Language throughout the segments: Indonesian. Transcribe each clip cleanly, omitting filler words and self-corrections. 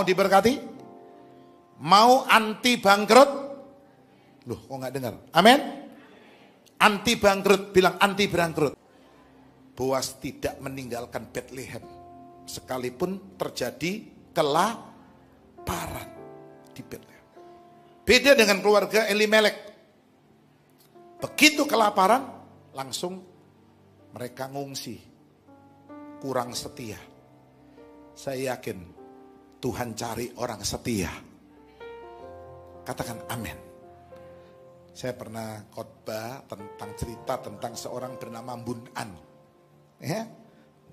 Mau diberkati? Mau anti bangkrut? Loh, kok nggak dengar? Amin? Anti bangkrut, bilang anti bangkrut. Boas tidak meninggalkan Bethlehem sekalipun terjadi kelaparan di Bethlehem. Beda dengan keluarga Elimelek. Begitu kelaparan, langsung mereka ngungsi. Kurang setia. Saya yakin Tuhan cari orang setia. Katakan amin. Saya pernah khotbah tentang cerita tentang seorang bernama Bun An. Ya,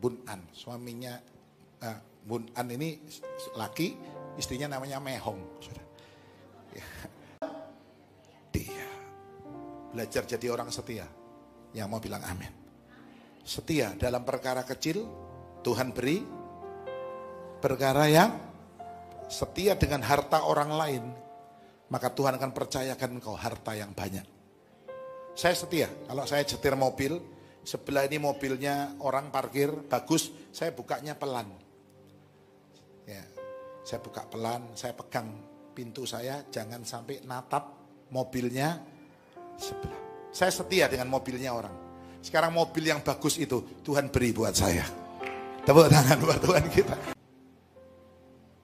Bun An, suaminya Bun An ini laki, istrinya namanya Mehong. Ya. Dia belajar jadi orang setia. Yang mau bilang amin. Setia dalam perkara kecil, Tuhan beri perkara yang setia dengan harta orang lain. Maka Tuhan akan percayakan engkau harta yang banyak. Saya setia, kalau saya setir mobil, sebelah ini mobilnya orang parkir, bagus, saya bukanya pelan. Ya, saya buka pelan, saya pegang pintu saya, jangan sampai natap mobilnya sebelah. Saya setia dengan mobilnya orang. Sekarang mobil yang bagus itu, Tuhan beri buat saya. Tepuk tangan buat Tuhan kita.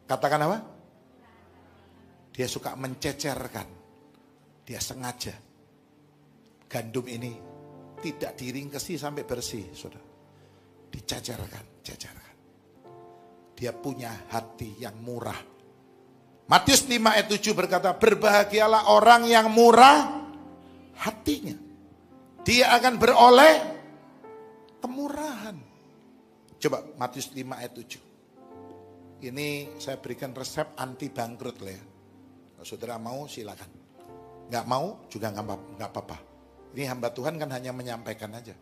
Katakan apa? Dia suka mencecerkan. Dia sengaja. Gandum ini tidak diringkesi sampai bersih, saudara. Dicecerkan, cecerkan. Dia punya hati yang murah. Matius 5 ayat 7 berkata, berbahagialah orang yang murah hatinya. Dia akan beroleh kemurahan. Coba Matius 5 ayat 7. Ini saya berikan resep anti bangkrut lah ya. Saudara mau silakan. Nggak mau juga nggak apa-apa. Ini hamba Tuhan kan hanya menyampaikan aja.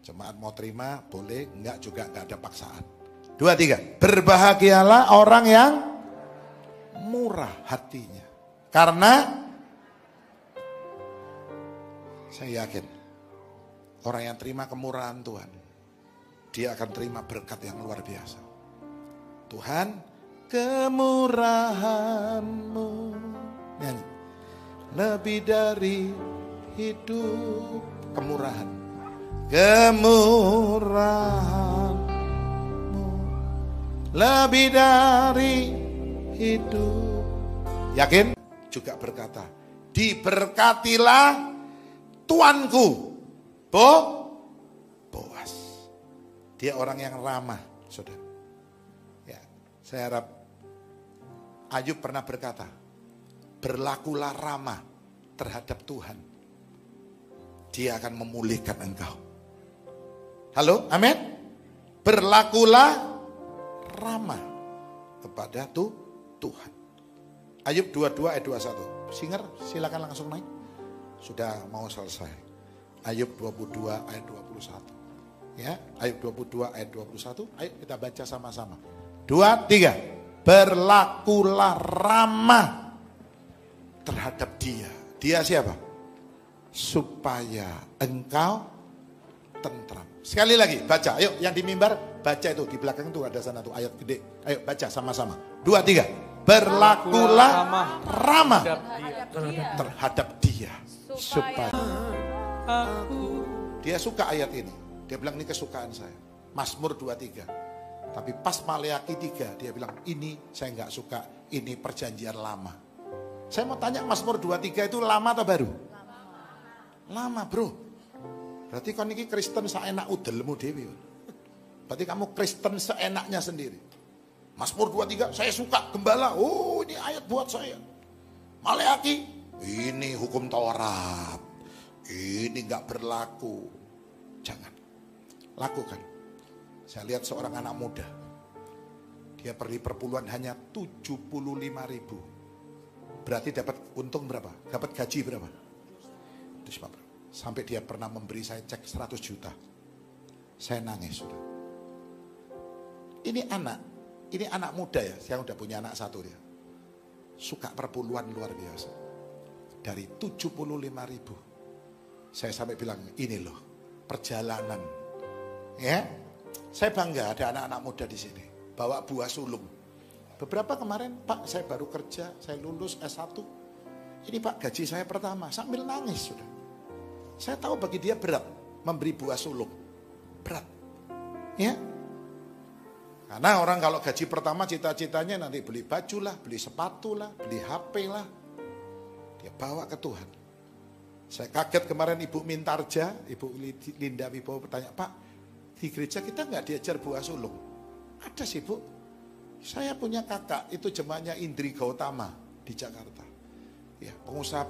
Jemaat mau terima boleh, nggak juga nggak ada paksaan. 2, 3. Berbahagialah orang yang murah hatinya. Karena saya yakin orang yang terima kemurahan Tuhan, dia akan terima berkat yang luar biasa. Tuhan, kemurahan-Mu nyanyi. Lebih dari hidup. Kemurahan. Kemurahan-Mu lebih dari hidup. Yakin? Juga berkata, diberkatilah tuanku Boas. Dia orang yang ramah, saudara. Ya, saya harap Ayub pernah berkata, berlakulah ramah terhadap Tuhan. Dia akan memulihkan engkau. Halo, amin. Berlakulah ramah kepada Tuhan. Ayub 22 ayat 21. Singer, silakan langsung naik. Sudah mau selesai. Ayub 22 ayat 21. Ya, Ayub 22 ayat 21. Ayo kita baca sama-sama. 2, 3. Berlakulah ramah terhadap dia. Dia siapa? Supaya engkau tentram. Sekali lagi baca. Ayo yang di mimbar baca itu. Di belakang itu ada sana tuh ayat gede. Ayo baca sama-sama. 2, 3. Berlakulah ramah terhadap dia. Supaya dia suka ayat ini. Dia bilang ini kesukaan saya. Mazmur 23. Tapi pas Maleakhi 3 dia bilang ini saya nggak suka, ini perjanjian lama. Saya mau tanya Mazmur 23 itu lama atau baru? Lama bro. Berarti kan ini Kristen seenak udelmu dewi. Berarti kamu Kristen seenaknya sendiri. Mazmur 23 saya suka gembala. Oh ini ayat buat saya. Maleakhi ini hukum Taurat. Ini nggak berlaku. Jangan lakukan. Saya lihat seorang anak muda. Dia pergi perpuluhan hanya 75.000. Berarti dapat untung berapa? Dapat gaji berapa? Sampai dia pernah memberi saya cek 100 juta. Saya nangis sudah. Ini anak muda ya, yang udah punya anak satu dia. Suka perpuluhan luar biasa. Dari 75.000. Saya sampai bilang, ini loh perjalanan. Ya, saya bangga ada anak-anak muda di sini. Bawa buah sulung. Beberapa kemarin, Pak saya baru kerja, saya lulus S1. Ini Pak gaji saya pertama, sambil nangis sudah. Saya tahu bagi dia berat memberi buah sulung. Berat. Ya. Karena orang kalau gaji pertama cita-citanya nanti beli baju lah, beli sepatu lah, beli HP lah. Dia bawa ke Tuhan. Saya kaget kemarin Ibu Mintarja, Ibu Linda Wibowo bertanya, Pak di gereja kita nggak diajar buah sulung? Ada sih Bu. Saya punya kakak, itu jemaatnya Indri Gautama di Jakarta. Ya, pengusaha